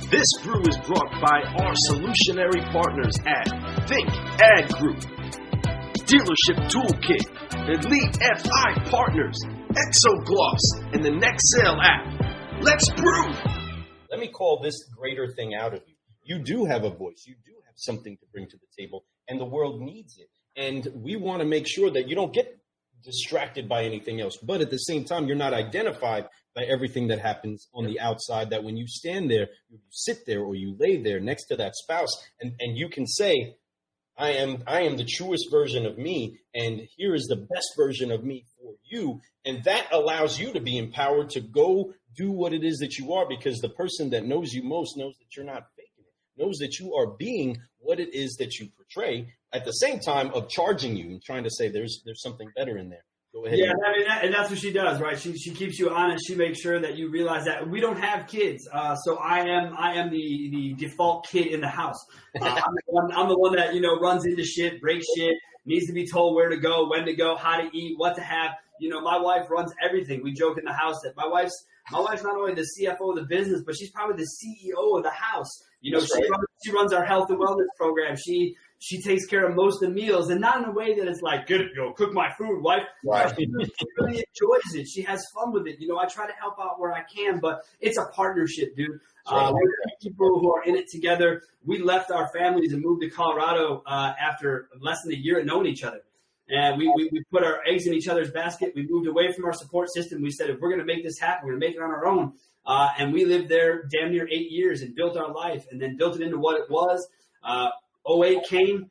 This brew is brought by our solutionary partners at Think Ad Group, Dealership Toolkit, Elite FI Partners, Exogloss, and the Nextel app. Let's brew! Let me call this greater thing out of you. You do have a voice. You do have something to bring to the table, and the world needs it. And we want to make sure that you don't get distracted by anything else. But at the same time, you're not identified by everything that happens on the outside, that when you stand there, you sit there or you lay there next to that spouse, and you can say, I am the truest version of me, and here is the best version of me for you. And that allows you to be empowered to go do what it is that you are, because the person that knows you most knows that you're not faking it, knows that you are being what it is that you portray, at the same time of charging you and trying to say there's something better in there. Go ahead. Yeah, I mean, and that's what she does, right? She keeps you honest. She makes sure that you realize that we don't have kids. So I am the default kid in the house. I'm the one that, runs into shit, breaks shit, needs to be told where to go, when to go, how to eat, what to have. My wife runs everything. We joke in the house that my wife's not only the CFO of the business, but she's probably the CEO of the house. She runs our health and wellness program. She takes care of most of the meals, and not in a way that it's like, good, cook my food, wife. Right. She really enjoys it. She has fun with it. I try to help out where I can, but it's a partnership, dude. We're people who are in it together. We left our families and moved to Colorado after less than a year of knowing each other. And we put our eggs in each other's basket. We moved away from our support system. We said, if we're going to make this happen, we're going to make it on our own. And we lived there damn near 8 years and built our life, and then built it into what it was. 08 came,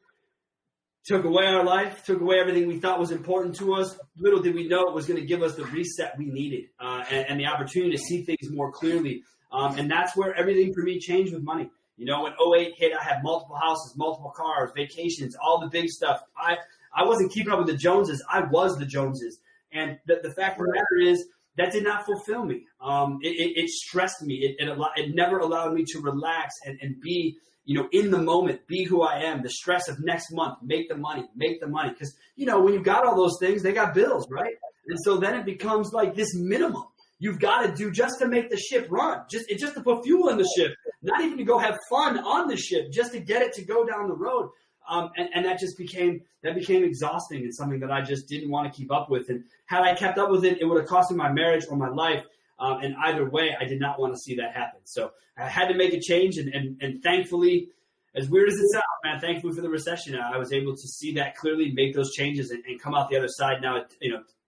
took away our life, took away everything we thought was important to us. Little did we know it was going to give us the reset we needed and the opportunity to see things more clearly. And that's where everything for me changed with money. When 08 hit, I had multiple houses, multiple cars, vacations, all the big stuff. I wasn't keeping up with the Joneses. I was the Joneses. And the fact of the matter is that did not fulfill me. It stressed me. It never allowed me to relax and be in the moment, be who I am, the stress of next month, make the money. Because, when you got all those things, they got bills, right? And so then it becomes like this minimum you've got to do just to make the ship run, just to put fuel in the ship, not even to go have fun on the ship, just to get it to go down the road. And that became exhausting and something that I just didn't want to keep up with. And had I kept up with it, it would have cost me my marriage or my life. And either way, I did not want to see that happen. So I had to make a change. And thankfully, as weird as it sounds, man, thankfully for the recession, I was able to see that clearly, make those changes, and come out the other side now,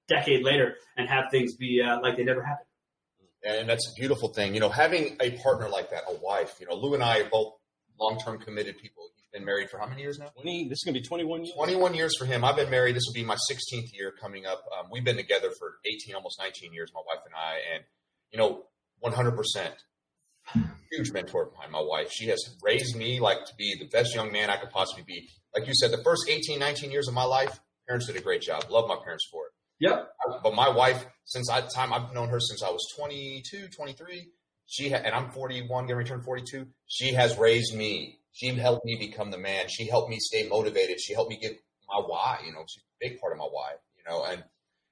decade later, and have things be like they never happened. And that's a beautiful thing. Having a partner like that, a wife, Lou and I are both long-term committed people. He's been married for how many years now? This is going to be 21 years. 21 years for him. I've been married. This will be my 16th year coming up. We've been together for 18, almost 19 years, my wife and I. And, 100% huge mentor behind my wife. She has raised me to be the best young man I could possibly be. Like you said, the first 18, 19 years of my life, parents did a great job. Love my parents for it. Yep. But my wife, I've known her since I was 22, 23. And I'm 41, getting ready to turn 42. She has raised me. She helped me become the man. She helped me stay motivated. She helped me get my why. She's a big part of my why.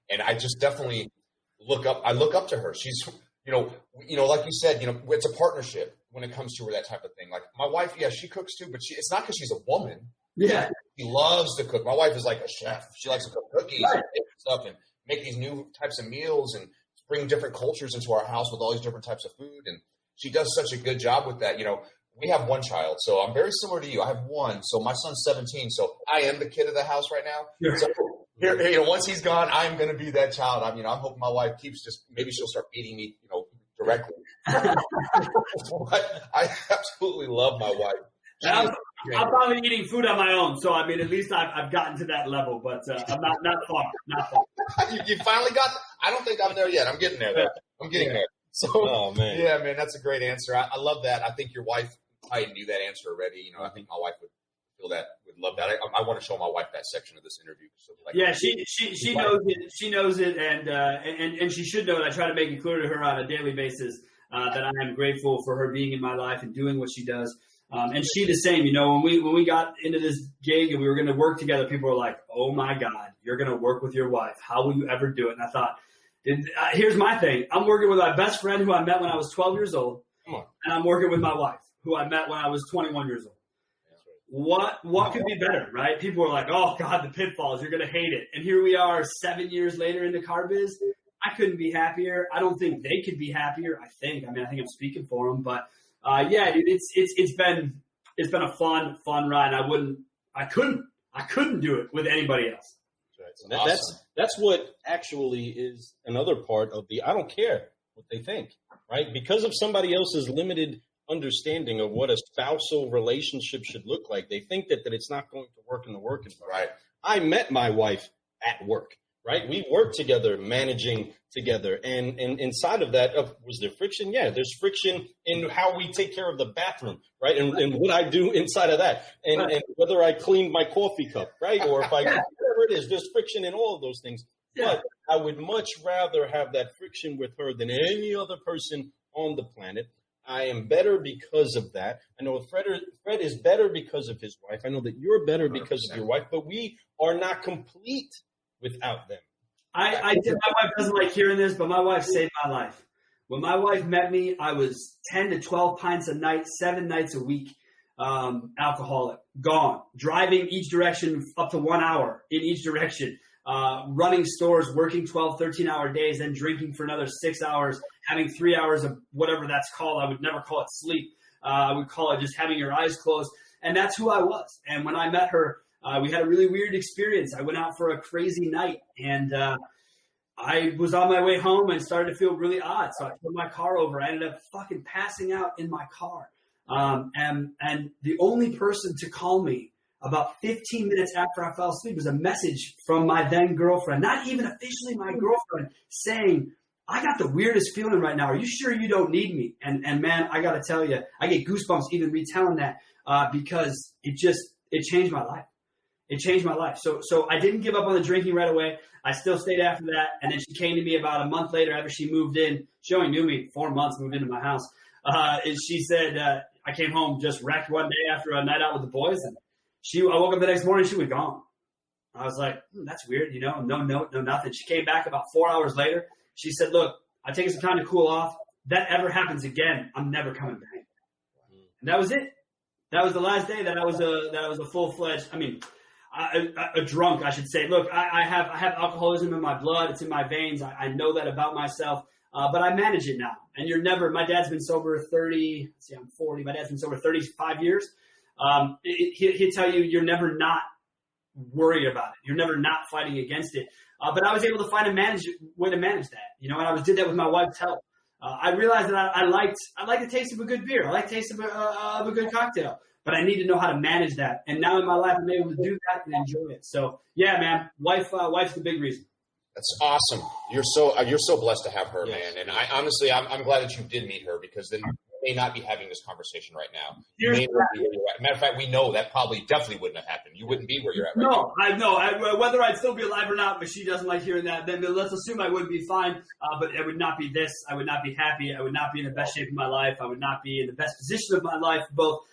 And I just definitely look up. I look up to her. She's, like you said, it's a partnership when it comes to her, that type of thing. Like my wife, yeah, she cooks too, but it's not because she's a woman. Yeah. She loves to cook. My wife is like a chef. She likes to cook cookies and stuff and make these new types of meals and bring different cultures into our house with all these different types of food. And she does such a good job with that. We have one child, so I'm very similar to you. I have one. So my son's 17. So I am the kid of the house right now. Sure. So here, once he's gone, I'm going to be that child. I'm hoping my wife maybe she'll start feeding me, directly. But I absolutely love my wife. I'm probably eating food on my own, so at least I've gotten to that level, but I'm not far. You finally got. I don't think I'm there yet. I'm getting there, though. I'm getting there. So, oh man, yeah, man, that's a great answer. I love that. I think your wife probably knew that answer already. I think my wife would feel that, would love that. I want to show my wife that section of this interview. So she knows it. She knows it, and she should know it. I try to make it clear to her on a daily basis that I am grateful for her being in my life and doing what she does. And she the same. When we got into this gig and we were going to work together, people were like, "Oh my God, you're going to work with your wife? How will you ever do it?" And I thought, here's my thing. I'm working with my best friend who I met when I was 12 years old. Come on. And I'm working with my wife, who I met when I was 21 years old. What could be better, right? People are like, oh, God, the pitfalls, you're going to hate it. And here we are 7 years later in the car biz. I couldn't be happier. I don't think they could be happier. I think I'm speaking for them. But, yeah, dude, it's been a fun ride. I couldn't do it with anybody else. Awesome. That's what actually is another part of the I don't care what they think, right? Because of somebody else's limited understanding of what a spousal relationship should look like, they think that it's not going to work in the work environment. Right. I met my wife at work, right? We worked together, managing together. And inside of that, was there friction? Yeah, there's friction in how we take care of the bathroom, right? And what I do inside of that. And whether I clean my coffee cup, right? Or if I, whatever it is, there's friction in all of those things. Yeah. But I would much rather have that friction with her than any other person on the planet. I am better because of that. I know Fred is better because of his wife. I know that you're better because 100%. Of your wife, but we are not complete without them. My wife doesn't like hearing this, but my wife saved my life. When my wife met me, I was 10 to 12 pints a night, 7 nights a week, alcoholic, gone, driving each direction up to 1 hour in each direction, running stores, working 12, 13-hour days, then drinking for another 6 hours, having 3 hours of whatever that's called. I would never call it sleep. I would call it just having your eyes closed. And that's who I was. And when I met her, we had a really weird experience. I went out for a crazy night, and I was on my way home and started to feel really odd. So I put my car over. I ended up fucking passing out in my car. And the only person to call me about 15 minutes after I fell asleep was a message from my then girlfriend, not even officially my girlfriend, saying, I got the weirdest feeling right now. Are you sure you don't need me? And man, I got to tell you, I get goosebumps even retelling that because it changed my life. It changed my life. So I didn't give up on the drinking right away. I still stayed after that. And then she came to me about a month later after she moved in. She only knew me 4 months, moved into my house. And she said, I came home just wrecked one day after a night out with the boys. And I woke up the next morning, she was gone. I was like, that's weird, no note, no nothing. She came back about 4 hours later. She said, look, I take some time to cool off. That ever happens again, I'm never coming back. And that was it. That was the last day that I was a full-fledged, a drunk, I should say. Look, I have alcoholism in my blood. It's in my veins. I know that about myself, but I manage it now. And my dad's been sober I'm 40. My dad's been sober 35 years. He'll tell you, you're never not worried about it. You're never not fighting against it. But I was able to find a way to manage that, and I did that with my wife's help. I realized that I liked the taste of a good beer. I like the taste of a good cocktail, but I need to know how to manage that. And now in my life, I'm able to do that and enjoy it. So yeah, man, wife's the big reason. That's awesome. You're so blessed to have her, man. And I honestly, I'm glad that you did meet her, because then you may not be having this conversation right now. You may not be where you're at. Matter of fact, we know that definitely wouldn't have happened. You wouldn't be where you're at right now. I know. Whether I'd still be alive or not, but she doesn't like hearing that. Then let's assume I would be fine, but it would not be this. I would not be happy. I would not be in the best shape of my life. I would not be in the best position of my life, both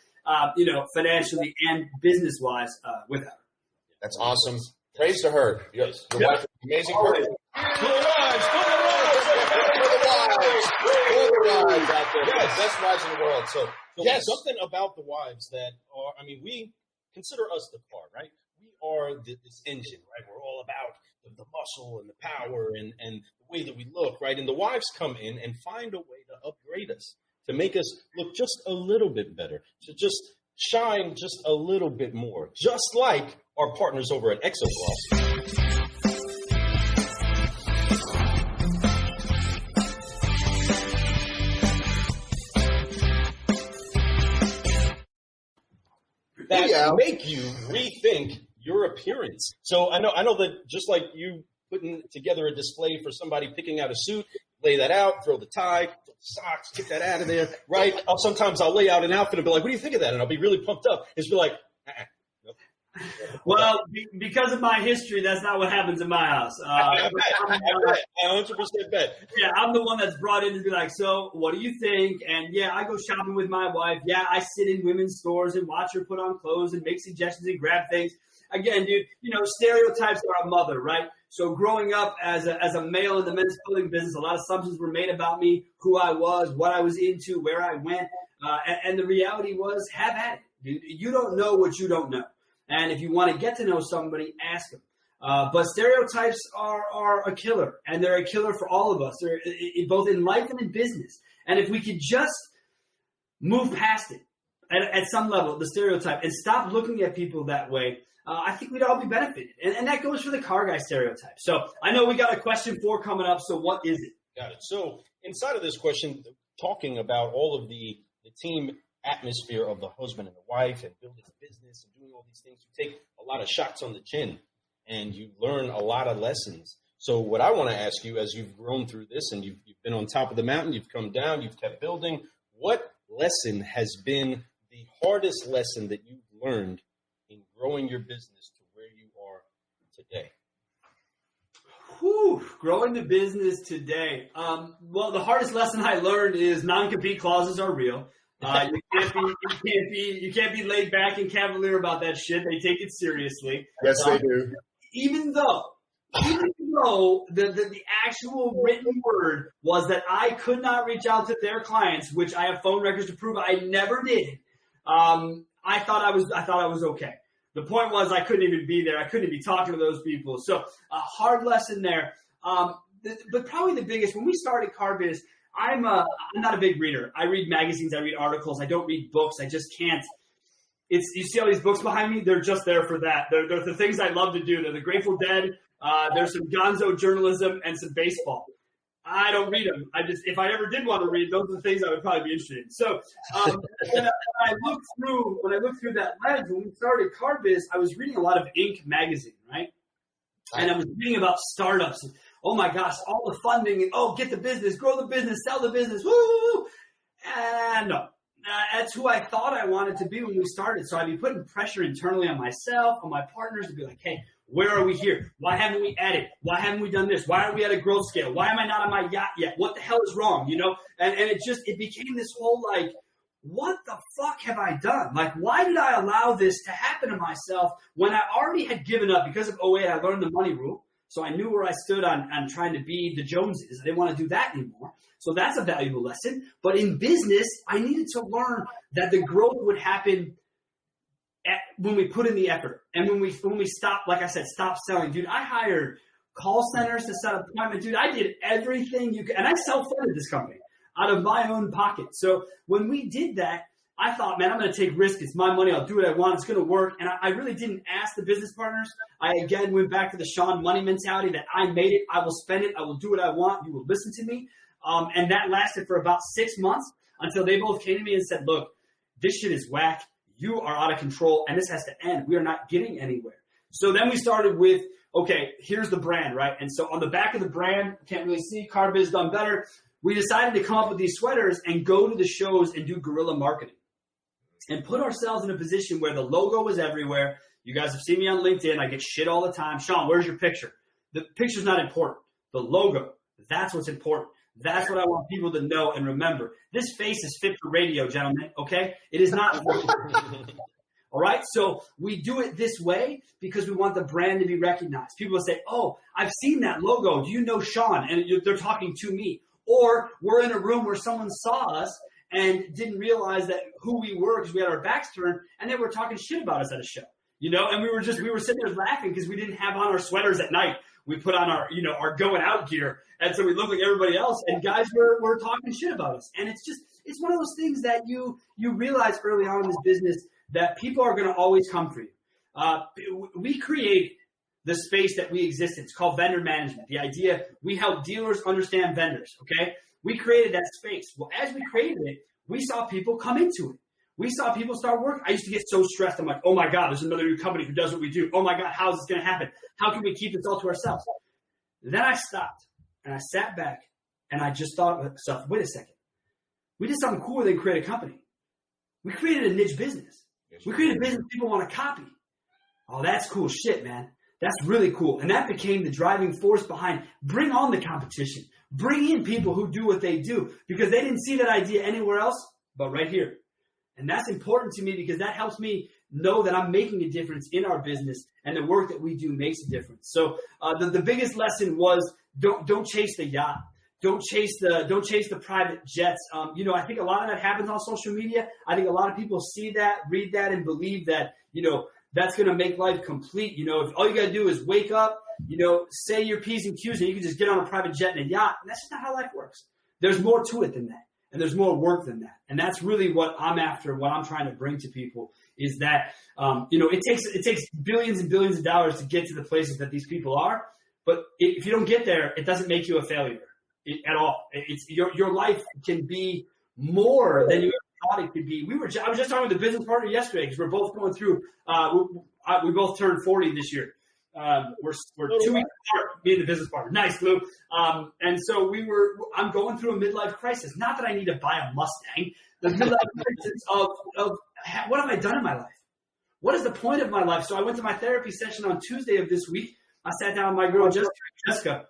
financially and business-wise, without her. That's awesome. Praise to her. Your wife is an amazing person. For the wives out there. Yes, best wives in the world. So yes, something about the wives that are, we consider us the car, right? We are this engine, right? We're all about the muscle and the power and the way that we look, right? And the wives come in and find a way to upgrade us, to make us look just a little bit better, to just shine just a little bit more, just like our partners over at Exogloss. That make you rethink your appearance. So I know that just like you putting together a display for somebody picking out a suit, lay that out, throw the tie, throw the socks, get that out of there, right? Sometimes I'll lay out an outfit and be like, what do you think of that? And I'll be really pumped up. It's be like, nope. Well, because of my history, that's not what happens in my house. I bet. I 100% bet. Yeah, I'm the one that's brought in to be like, so what do you think? And yeah, I go shopping with my wife. Yeah, I sit in women's stores and watch her put on clothes and make suggestions and grab things. Again, dude, stereotypes are a mother, right? So growing up as a male in the men's clothing business, a lot of assumptions were made about me, who I was, what I was into, where I went. And the reality was, have at it, dude. You don't know what you don't know. And if you want to get to know somebody, ask them. But stereotypes are a killer, and they're a killer for all of us. They're both in life and in business. And if we could just move past it at some level, the stereotype, and stop looking at people that way, I think we'd all be benefited. And that goes for the car guy stereotype. So I know we got a question 4 coming up. So what is it? Got it. So inside of this question, talking about all of the team atmosphere of the husband and the wife and building a business and doing all these things, you take a lot of shots on the chin and you learn a lot of lessons. So what I want to ask you, as you've grown through this and you've been on top of the mountain, you've come down, you've kept building, what lesson has been the hardest lesson that you've learned in growing your business to where you are today? Growing the business today. Well, the hardest lesson I learned is non-compete clauses are real. You can't be laid back and cavalier about that shit. They take it seriously. Yes, they do. Even though the actual written word was that I could not reach out to their clients, which I have phone records to prove I never did. I thought I was okay. The point was I couldn't even be there. I couldn't be talking to those people. So a hard lesson there. But probably the biggest, when we started CarBiz, I'm not a big reader. I read magazines. I read articles. I don't read books. I just can't. You see all these books behind me? They're just there for that. They're the things I love to do. They're the Grateful Dead. There's some gonzo journalism and some baseball. I don't read them. If I ever did want to read, those are the things I would probably be interested in. So when I looked through that lens, when we started CarBiz, I was reading a lot of Inc. magazine, right? And I was reading about startups. And, oh my gosh, all the funding and get the business, grow the business, sell the business, woo! And no, that's who I thought I wanted to be when we started. So I'd be putting pressure internally on myself, on my partners to be like, hey, where are we here? Why haven't we added? Why haven't we done this? Why are we at a growth scale? Why am I not on my yacht yet? What the hell is wrong? And it became this whole like, what the fuck have I done? Like, why did I allow this to happen to myself when I already had given up? Because of 08, I learned the money rule. So I knew where I stood on trying to be the Joneses. I didn't want to do that anymore. So that's a valuable lesson. But in business, I needed to learn that the growth would happen when we put in the effort. And when we stop, like I said, stop selling. Dude, I hired call centers to set up appointments. Dude, I did everything you could. And I self-funded this company out of my own pocket. So when we did that, I thought, man, I'm going to take risks. It's my money. I'll do what I want. It's going to work. And I really didn't ask the business partners. I, again, went back to the Sean money mentality that I made it. I will spend it. I will do what I want. You will listen to me. And that lasted for about 6 months until they both came to me and said, look, this shit is whack. You are out of control, and this has to end. We are not getting anywhere. So then we started with, okay, here's the brand, right? And so on the back of the brand, can't really see, CarBiz done better. We decided to come up with these sweaters and go to the shows and do guerrilla marketing and put ourselves in a position where the logo was everywhere. You guys have seen me on LinkedIn. I get shit all the time. Sean, where's your picture? The picture's not important. The logo, that's what's important. That's what I want people to know and remember. This face is fit for radio, gentlemen, okay? It is not. All right? So we do it this way because we want the brand to be recognized. People will say, oh, I've seen that logo. Do you know Sean? And they're talking to me. Or we're in a room where someone saw us and didn't realize that who we were because we had our backs turned, and they were talking shit about us at a show. And we were sitting there laughing because we didn't have on our sweaters at night. We put on our going out gear. And so we looked like everybody else, and guys were talking shit about us. And it's one of those things that you realize early on in this business that people are going to always come for you. We created the space that we exist in. It's called vendor management. The idea, we help dealers understand vendors, okay? We created that space. Well, as we created it, we saw people come into it. We saw people start working. I used to get so stressed. I'm like, oh my God, there's another new company who does what we do. Oh my God, how is this going to happen? How can we keep this all to ourselves? Then I stopped and I sat back and I just thought to myself, wait a second. We did something cooler than create a company. We created a niche business. We created a business people want to copy. Oh, that's cool shit, man. That's really cool. And that became the driving force behind bring on the competition. Bring in people who do what they do because they didn't see that idea anywhere else but right here. And that's important to me because that helps me know that I'm making a difference in our business and the work that we do makes a difference. So the biggest lesson was don't chase the yacht. Don't chase the private jets. I think a lot of that happens on social media. I think a lot of people see that, read that, and believe that, that's going to make life complete. If all you got to do is wake up, say your P's and Q's, and you can just get on a private jet and a yacht. And that's just not how life works. There's more to it than that. And there's more work than that. And that's really what I'm after, what I'm trying to bring to people is that, it takes billions and billions of dollars to get to the places that these people are. But if you don't get there, it doesn't make you a failure at all. It's your life can be more than you ever thought it could be. I was just talking with a business partner yesterday because we're both going through, we both turned 40 this year. We're 2 weeks apart, me and the business partner. Nice, Lou. And so I'm going through a midlife crisis. Not that I need to buy a Mustang. The midlife crisis of what have I done in my life? What is the point of my life? So I went to my therapy session on Tuesday of this week. I sat down with my girl, Jessica.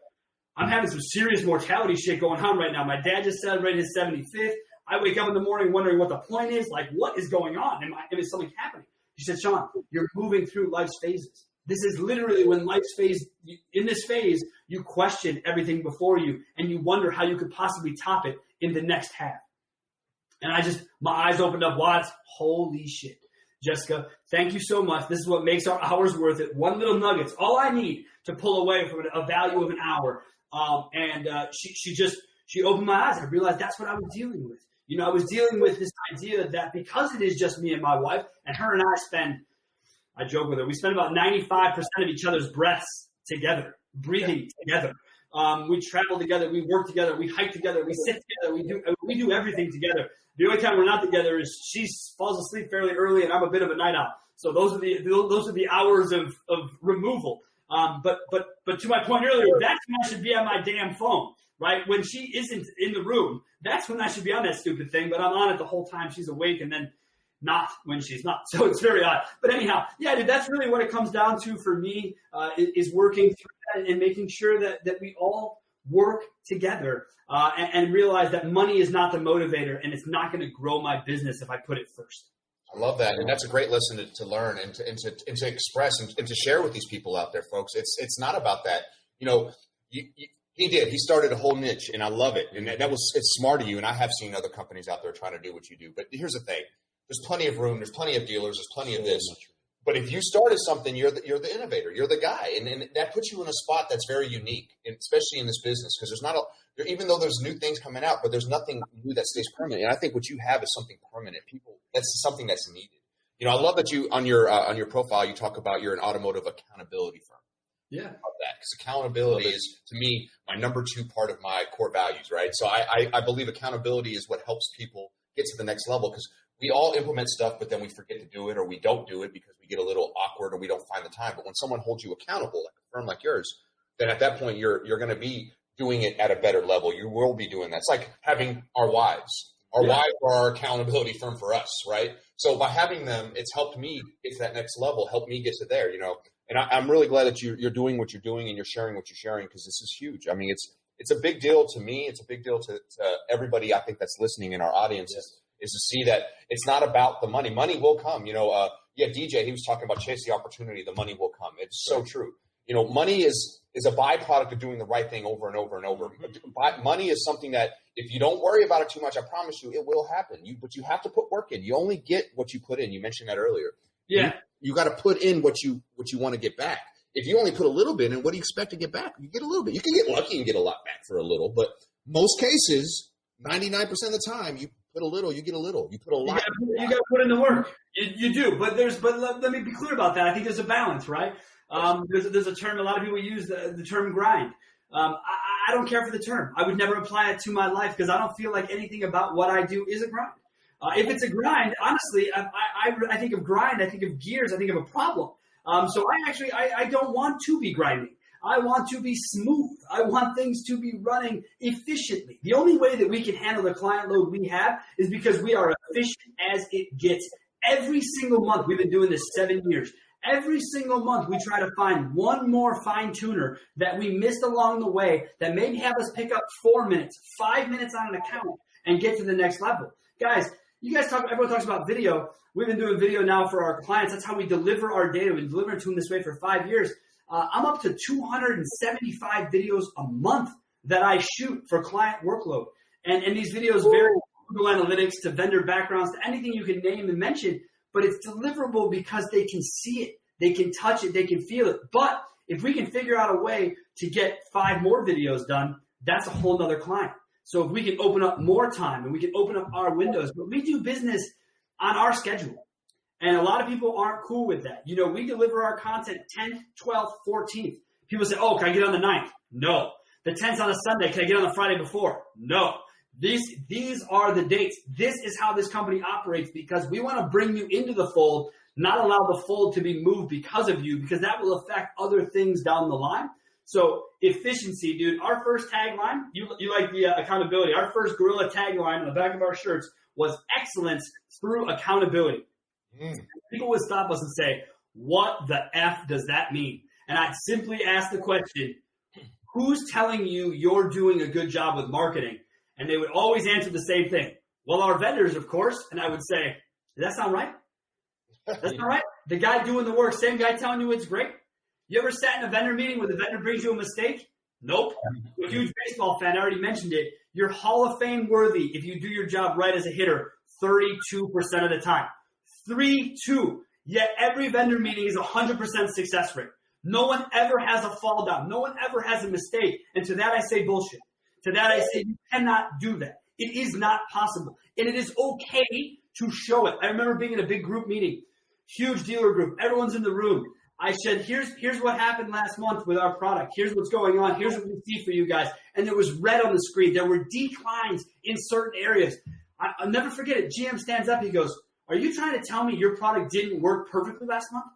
I'm having some serious mortality shit going on right now. My dad just celebrated his 75th. I wake up in the morning wondering what the point is. Like, what is going on? Is something happening? She said, Sean, you're moving through life's phases. This is literally when life's phase, in this phase, you question everything before you and you wonder how you could possibly top it in the next half. And my eyes opened up wide. Holy shit. Jessica, thank you so much. This is what makes our hours worth it. One little nugget. It's all I need to pull away from a value of an hour. She opened my eyes. I realized that's what I was dealing with. I was dealing with this idea that because it is just me and my wife, and her and I joke with her, we spend about 95% of each other's breaths together, breathing together. We travel together, we work together, we hike together, we sit together, we do everything together. The only time we're not together is she falls asleep fairly early and I'm a bit of a night owl. So those are the hours of removal. But to my point earlier, that's when I should be on my damn phone, right? When she isn't in the room, that's when I should be on that stupid thing, but I'm on it the whole time she's awake and then not when she's not. So it's very odd. But anyhow, yeah, dude, that's really what it comes down to for me, is working through that and making sure that we all work together and realize that money is not the motivator and it's not going to grow my business if I put it first. I love that. And that's a great lesson to learn and to express and to share with these people out there, folks. It's not about that. He started a whole niche and I love it. And it's smart of you. And I have seen other companies out there trying to do what you do. But here's the thing. There's plenty of room. There's plenty of dealers. There's plenty of this. But if you started something, you're the innovator. You're the guy. And that puts you in a spot that's very unique, and especially in this business, because even though there's new things coming out, but there's nothing new that stays permanent. And I think what you have is something permanent. That's something that's needed. I love that you on your profile you talk about you're an automotive accountability firm. Yeah, I love that because accountability is to me my number 2 part of my core values. Right, so I believe accountability is what helps people get to the next level because we all implement stuff, but then we forget to do it or we don't do it because we get a little awkward or we don't find the time. But when someone holds you accountable, like a firm like yours, then at that point you're going to be doing it at a better level. You will be doing that. It's like having our wives. Our wives are our accountability firm for us, right? So by having them, it's helped me get to that next level, helped me get to there, And I'm really glad that you're doing what you're doing and you're sharing what you're sharing because this is huge. I mean, it's a big deal to me. It's a big deal to everybody I think that's listening in our audience is to see that it's not about the money. Money will come. DJ, he was talking about chase the opportunity. The money will come. It's so true. Money is a byproduct of doing the right thing over and over and over. Money is something that if you don't worry about it too much, I promise you it will happen. But you have to put work in. You only get what you put in. You mentioned that earlier. Yeah. You got to put in what you want to get back. If you only put a little bit in, what do you expect to get back? You get a little bit. You can get lucky and get a lot back for a little, but most cases, 99% of the time, you put a little, you get a little. You put a lot. You got to put in the work. You do, but let me be clear about that. I think there's a balance, right? There's a term a lot of people use the term grind. I don't care for the term. I would never apply it to my life because I don't feel like anything about what I do is a grind. If it's a grind, honestly, I think of grind. I think of gears. I think of a problem. So I don't want to be grinding. I want to be smooth. I want things to be running efficiently. The only way that we can handle the client load we have is because we are efficient as it gets. Every single month, we've been doing this 7 years. Every single month, we try to find one more fine tuner that we missed along the way that maybe have us pick up 4 minutes, 5 minutes on an account and get to the next level. Guys, everyone talks about video. We've been doing video now for our clients. That's how we deliver our data. We've been delivering to them this way for 5 years. I'm up to 275 videos a month that I shoot for client workload. And these videos vary from Google Analytics to vendor backgrounds to anything you can name and mention, but it's deliverable because they can see it, they can touch it, they can feel it. But if we can figure out a way to get 5 more videos done, that's a whole nother client. So if we can open up more time and we can open up our windows, but we do business on our schedule. And a lot of people aren't cool with that. You know, we deliver our content 10th, 12th, 14th. People say, oh, can I get on the 9th? No. The 10th on a Sunday. Can I get on the Friday before? No. These are the dates. This is how this company operates because we want to bring you into the fold, not allow the fold to be moved because of you, because that will affect other things down the line. So efficiency, dude. Our first tagline, you like the accountability. Our first gorilla tagline on the back of our shirts was excellence through accountability. People would stop us and say, what the F does that mean? And I'd simply ask the question, who's telling you you're doing a good job with marketing? And they would always answer the same thing. Well, our vendors, of course. And I would say, does that sound right? That's not right. The guy doing the work, same guy telling you it's great. You ever sat in a vendor meeting where the vendor brings you a mistake? Nope. You're a huge baseball fan. I already mentioned it. You're Hall of Fame worthy if you do your job right as a hitter 32% of the time. 3-2. Yet every vendor meeting is 100% success rate. No one ever has a fall down. No one ever has a mistake. And to that I say bullshit. To that I say you cannot do that. It is not possible. And it is okay to show it. I remember being in a big group meeting, huge dealer group. Everyone's in the room. I said, here's what happened last month with our product. Here's what's going on. Here's what we see for you guys. And there was red on the screen. There were declines in certain areas. I'll never forget it. GM stands up. He goes, are you trying to tell me your product didn't work perfectly last month?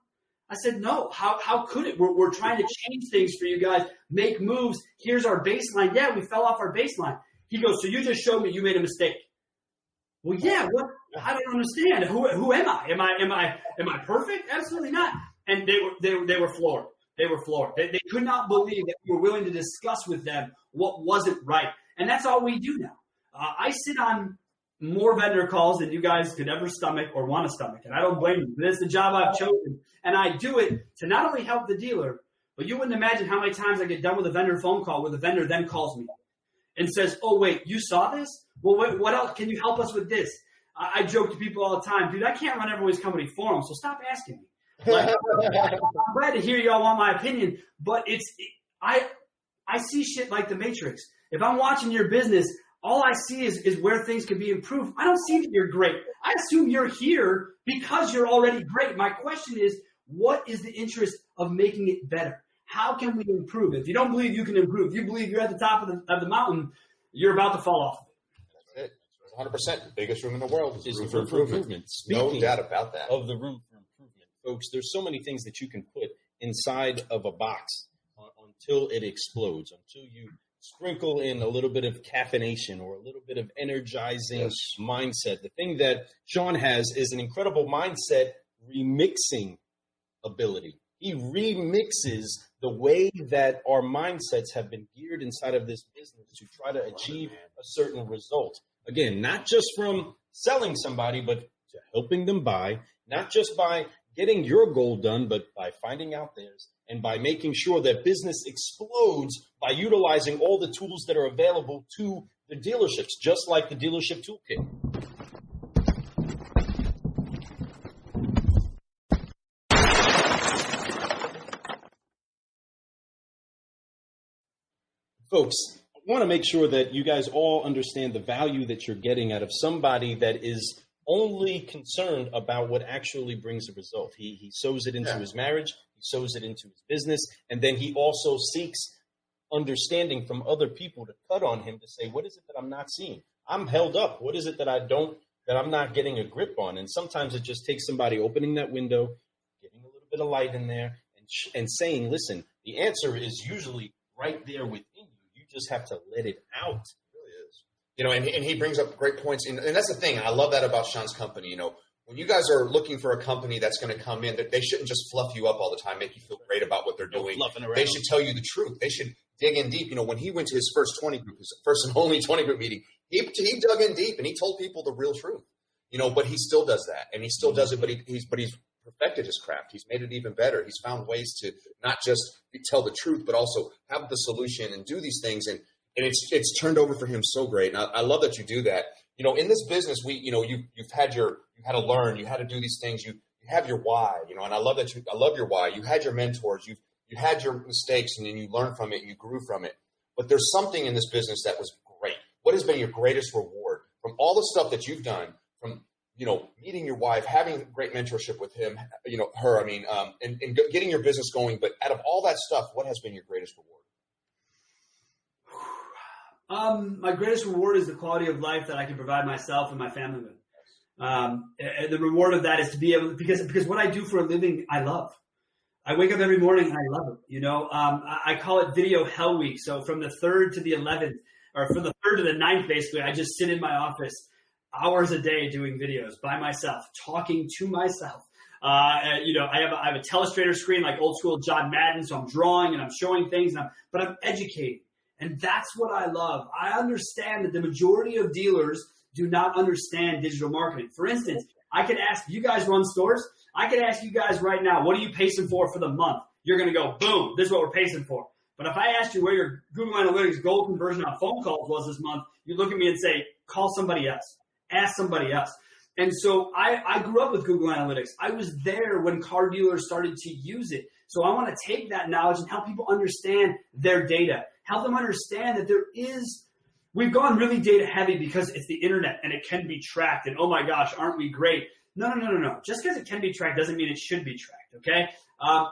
I said, no. How could it? We're trying to change things for you guys, make moves. Here's our baseline. Yeah, we fell off our baseline. He goes, so you just showed me you made a mistake. Well, yeah. What? I don't understand. Who am I? Am I perfect? Absolutely not. And they were floored. They were floored. They could not believe that we were willing to discuss with them what wasn't right. And that's all we do now. I sit on more vendor calls than you guys could ever stomach or want to stomach. And I don't blame you. But it's the job I've chosen. And I do it to not only help the dealer, but you wouldn't imagine how many times I get done with a vendor phone call where the vendor then calls me and says, oh, wait, you saw this? Well, what else? Can you help us with this? I joke to people all the time, dude, I can't run everybody's company for them, so stop asking me. Like, I'm glad to hear y'all want my opinion, but I see shit like the Matrix. If I'm watching your business, all I see is where things can be improved. I don't see that you're great. I assume you're here because you're already great. My question is, what is the interest of making it better? How can we improve? If you don't believe you can improve, if you believe you're at the top of the mountain, you're about to fall off of it. That's it. 100%. The biggest room in the world is room for improvement. Speaking no doubt about that. Of the room for improvement, folks, there's so many things that you can put inside of a box until it explodes, until you sprinkle in a little bit of caffeination or a little bit of energizing mindset. The thing that Sean has is an incredible mindset remixing ability. He remixes the way that our mindsets have been geared inside of this business to try to achieve a certain result. Again, not just from selling somebody, but to helping them buy, not just by getting your goal done, but by finding out theirs and by making sure that business explodes by utilizing all the tools that are available to the dealerships, just like the dealership toolkit. Folks, I want to make sure that you guys all understand the value that you're getting out of somebody that is only concerned about what actually brings a result. He sows it into his marriage, he sows it into his business, and then he also seeks understanding from other people to cut on him to say, what is it that I'm not seeing? I'm held up. What is it that I'm not getting a grip on? And sometimes it just takes somebody opening that window, getting a little bit of light in there, and saying, listen, the answer is usually right there within you. You just have to let it out. It really is. You know, and he brings up great points. And that's the thing. I love that about Sean's company. You know, when you guys are looking for a company that's going to come in, that they shouldn't just fluff you up all the time, make you feel great about what they're doing. They should tell you the truth. They should dig in deep. When he went to his first 20 group, his first and only 20 group meeting, he dug in deep and he told people the real truth. But he still does that, and he still does it. But he's perfected his craft. He's made it even better. He's found ways to not just tell the truth, but also have the solution and do these things. And it's turned over for him so great. And I love that you do that. In this business, you've had to learn, you had to do these things. You have your why, and I love that I love your why. You had your mentors, you had your mistakes, and then you learned from it and you grew from it. But there's something in this business that was great. What has been your greatest reward from all the stuff that you've done, from meeting your wife, having great mentorship with her, and getting your business going. But out of all that stuff, what has been your greatest reward? My greatest reward is the quality of life that I can provide myself and my family with. And the reward of that is to be able to, because what I do for a living, I love. I wake up every morning and I love it. I call it video hell week. So from the 3rd to the 11th, or from the 3rd to the 9th, basically, I just sit in my office hours a day doing videos by myself, talking to myself. I have a telestrator screen like old school John Madden, so I'm drawing and I'm showing things, but I'm educating. And that's what I love. I understand that the majority of dealers do not understand digital marketing. For instance, I could ask, you guys run stores? I could ask you guys right now, what are you pacing for the month? You're going to go, boom, this is what we're pacing for. But if I asked you where your Google Analytics goal conversion on phone calls was this month, you look at me and say, call somebody else. Ask somebody else. And so I grew up with Google Analytics. I was there when car dealers started to use it. So I want to take that knowledge and help people understand their data. Help them understand that we've gone really data heavy because it's the internet and it can be tracked. And oh my gosh, aren't we great? No. Just because it can be tracked doesn't mean it should be tracked, okay?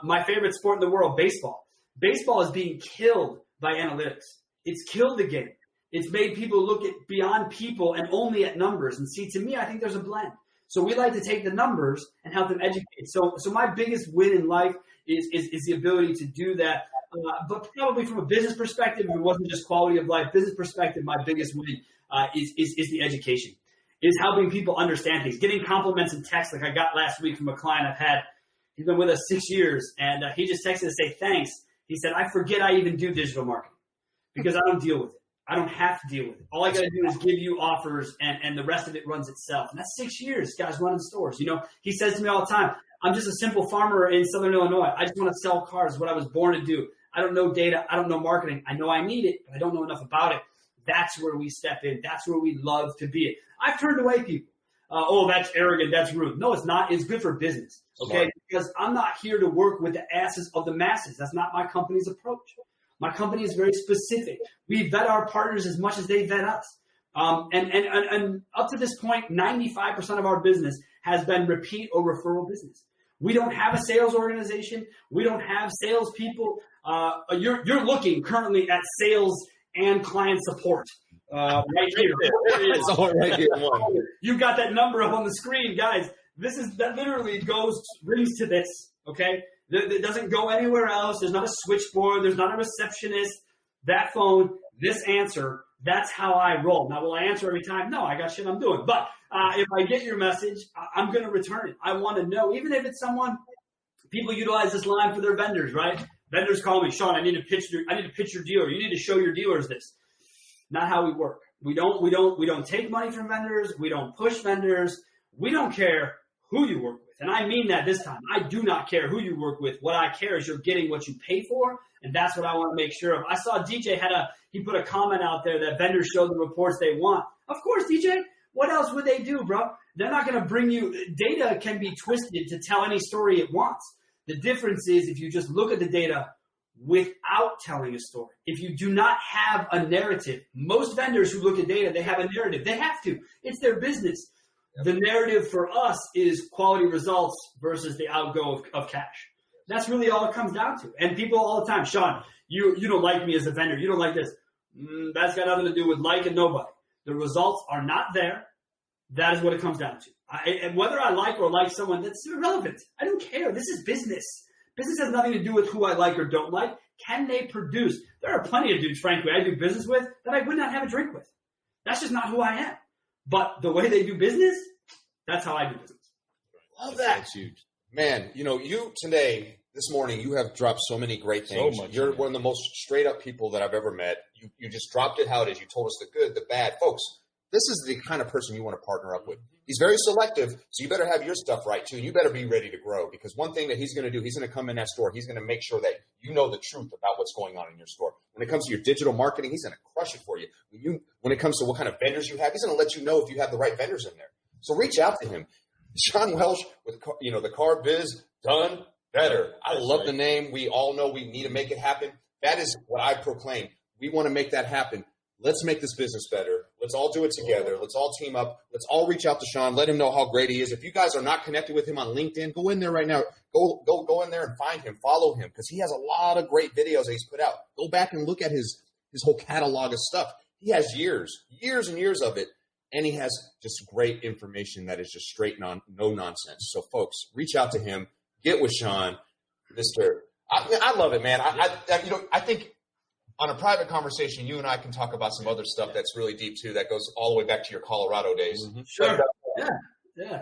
My favorite sport in the world, baseball. Baseball is being killed by analytics. It's killed the game. It's made people look at beyond people and only at numbers. And see, to me, I think there's a blend. So we like to take the numbers and help them educate. So my biggest win in life is the ability to do that. But probably from a business perspective, if it wasn't just quality of life, business perspective, my biggest win is the education, is helping people understand things, getting compliments in text like I got last week from a client I've had. He's been with us 6 years, and he just texted to say thanks. He said, I forget I even do digital marketing because I don't deal with it. I don't have to deal with it. All I got to do is give you offers, and the rest of it runs itself. And that's 6 years, guys, running stores. He says to me all the time, I'm just a simple farmer in Southern Illinois. I just want to sell cars, what I was born to do. I don't know data. I don't know marketing. I know I need it, but I don't know enough about it. That's where we step in. That's where we love to be. I've turned away people. That's arrogant. That's rude. No, it's not. It's good for business, okay? Smart. Because I'm not here to work with the asses of the masses. That's not my company's approach. My company is very specific. We vet our partners as much as they vet us. And up to this point, 95% of our business has been repeat or referral business. We don't have a sales organization. We don't have salespeople. You're looking currently at sales and client support right here. It's all right here. You've got that number up on the screen, guys. That literally brings to this, okay? It doesn't go anywhere else. There's not a switchboard. There's not a receptionist. That phone, this answer, that's how I roll. Now, will I answer every time? No, I got shit I'm doing. But if I get your message, I'm going to return it. I want to know, even if it's someone, people utilize this line for their vendors, right? Vendors call me, Sean, I need to pitch your dealer. You need to show your dealers this. Not how we work. We don't take money from vendors. We don't push vendors. We don't care who you work with. And I mean that this time. I do not care who you work with. What I care is you're getting what you pay for, and that's what I want to make sure of. I saw DJ he put a comment out there that vendors show the reports they want. Of course, DJ. What else would they do, bro? They're not going to bring you – data can be twisted to tell any story it wants. The difference is if you just look at the data without telling a story. If you do not have a narrative, most vendors who look at data, they have a narrative. They have to. It's their business. The narrative for us is quality results versus the outgo of cash. That's really all it comes down to. And people all the time, Sean, you don't like me as a vendor. You don't like this. That's got nothing to do with like and nobody. The results are not there. That is what it comes down to. And whether I like or like someone, that's irrelevant. I don't care. This is business. Business has nothing to do with who I like or don't like. Can they produce? There are plenty of dudes, frankly, I do business with that I would not have a drink with. That's just not who I am. But the way they do business, that's how I do business. Love that. That's huge. Man, you today, this morning, you have dropped so many great things. You're one of the most straight up people that I've ever met. You just dropped it how it is. You told us the good, the bad. Folks, this is the kind of person you want to partner up with. He's very selective, so you better have your stuff right too. And you better be ready to grow, because one thing that he's going to do, he's going to come in that store. He's going to make sure that you know the truth about what's going on in your store. When it comes to your digital marketing, he's going to crush it for you. When it comes to what kind of vendors you have, he's going to let you know if you have the right vendors in there. So reach out to him. Sean Welsh with the Car Biz Done Better. I love the name. We all know we need to make it happen. That is what I proclaim. We want to make that happen. Let's make this business better. Let's all do it together. Let's all team up. Let's all reach out to Sean. Let him know how great he is. If you guys are not connected with him on LinkedIn, go in there right now. Go in there and find him. Follow him, because he has a lot of great videos that he's put out. Go back and look at his whole catalog of stuff. He has years and years of it. And he has just great information that is just straight no nonsense. So, folks, reach out to him. Get with Sean, Mr. I love it, man. I think on a private conversation, you and I can talk about some other stuff that's really deep too. That goes all the way back to your Colorado days. Mm-hmm. Sure. Yeah.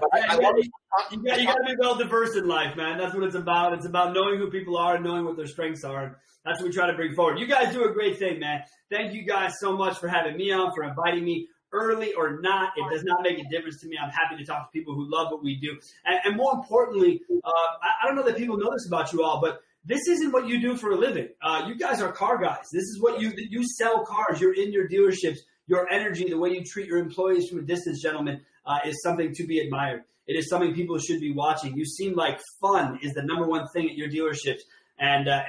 You got to be well diverse in life, man. That's what it's about. It's about knowing who people are and knowing what their strengths are. And that's what we try to bring forward. You guys do a great thing, man. Thank you guys so much for having me on, for inviting me. Early or not, it does not make a difference to me. I'm happy to talk to people who love what we do. And more importantly, I don't know that people know this about you all, but this isn't what you do for a living. You guys are car guys. This is what you sell cars. You're in your dealerships. Your energy, the way you treat your employees from a distance, gentlemen, is something to be admired. It is something people should be watching. You seem like fun is the number one thing at your dealerships. And I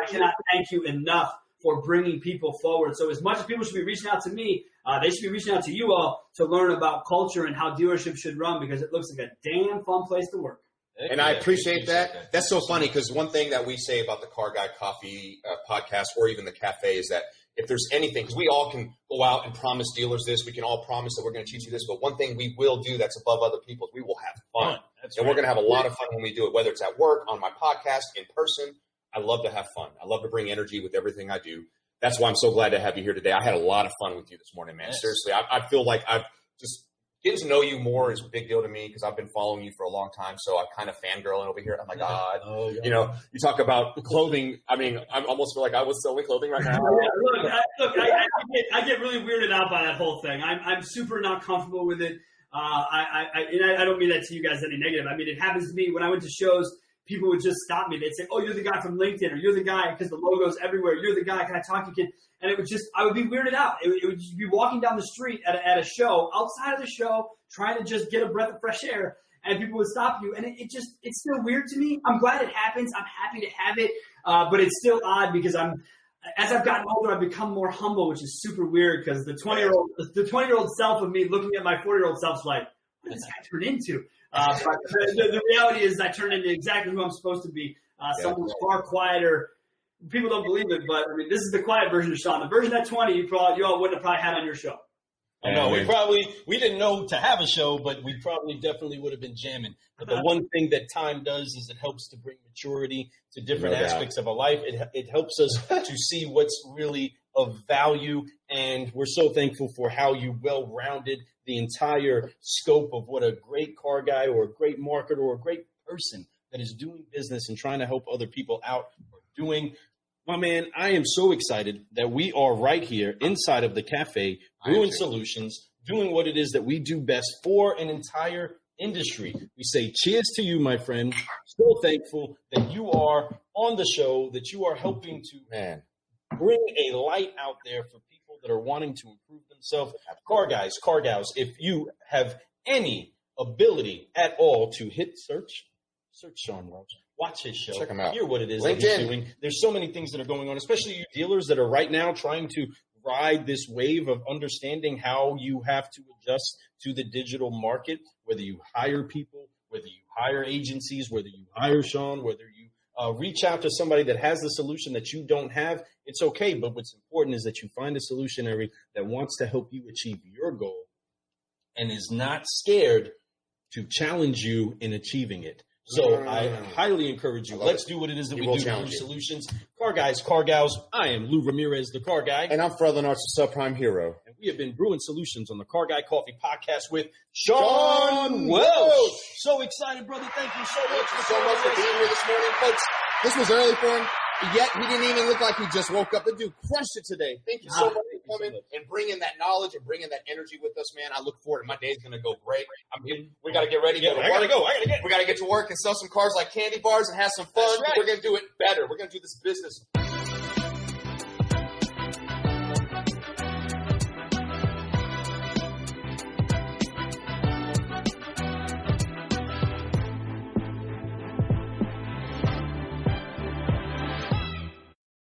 cannot thank you enough for bringing people forward. So as much as people should be reaching out to me, they should be reaching out to you all to learn about culture and how dealerships should run, because it looks like a damn fun place to work. And I appreciate that. That's so funny, because one thing that we say about the Car Guy Coffee podcast, or even the cafe, is that if there's anything, because we all can go out and promise dealers this, we can all promise that we're going to teach you this, but one thing we will do that's above other people's, we will have fun. And we're going to have a lot of fun when we do it, whether it's at work, on my podcast, in person. I love to have fun. I love to bring energy with everything I do. That's why I'm so glad to have you here today. I had a lot of fun with you this morning, man. Yes. Seriously, I feel like I've just getting to know you more is a big deal to me, because I've been following you for a long time. So I'm kind of fangirling over here. Oh my God. Oh, yeah. You talk about clothing. I mean, I almost feel like I was selling clothing right now. I get really weirded out by that whole thing. I'm super not comfortable with it. I don't mean that to you guys any negative. I mean, it happens to me when I went to shows. People would just stop me. They'd say, "Oh, you're the guy from LinkedIn," or "You're the guy," because the logo's everywhere. "You're the guy. Can I talk to you?" And it would I would be weirded out. It would just be walking down the street at a show, outside of the show, trying to just get a breath of fresh air, and people would stop you. And it's still weird to me. I'm glad it happens. I'm happy to have it, but it's still odd, because as I've gotten older, I've become more humble, which is super weird, because the 20-year-old self of me looking at my 40-year-old self's like, what does that turn into? But the reality is I turn into exactly who I'm supposed to be. Someone far quieter. People don't believe it, but I mean, this is the quiet version of Sean. The version at 20 you all wouldn't have probably had on your show. I know we didn't know to have a show, but we probably definitely would have been jamming. But the one thing that time does is it helps to bring maturity to different aspects of our life. It helps us to see what's really of value, and we're so thankful for how you well-rounded the entire scope of what a great car guy or a great marketer or a great person that is doing business and trying to help other people out are doing. My man, I am so excited that we are right here inside of the cafe, Brew Solutions, doing what it is that we do best for an entire industry. We say cheers to you, my friend. So thankful that you are on the show, that you are helping to bring a light out there for people that are wanting to improve themselves. Car guys, car gals, if you have any ability at all to hit search Sean Welsh. Watch his show. Check him out. Hear what it is that he's doing. There's so many things that are going on, especially you dealers that are right now trying to ride this wave of understanding how you have to adjust to the digital market, whether you hire people, whether you hire agencies, whether you hire Sean, whether you reach out to somebody that has the solution that you don't have. It's okay, but what's important is that you find a solutionary that wants to help you achieve your goal and is not scared to challenge you in achieving it. So I highly encourage you. Let's do what it is that we do. Brew Solutions. Car guys, car gals. I am Lou Ramirez, the car guy. And I'm Fred Lenartz, the Subprime hero. And we have been Brewing Solutions on the Car Guy Coffee Podcast with Sean Welsh. So excited, brother. Thank you so much. Thank you so much for being here this morning, folks. This was early for him, yet he didn't even look like he just woke up. The dude crushed it today. Thank you so much for coming and bringing that knowledge and bringing that energy with us, man. I look forward. My day's going to go great. We got to get ready. Yeah, I got to go. We got to get to work and sell some cars like candy bars and have some fun. That's right. We're going to do it better. We're going to do this business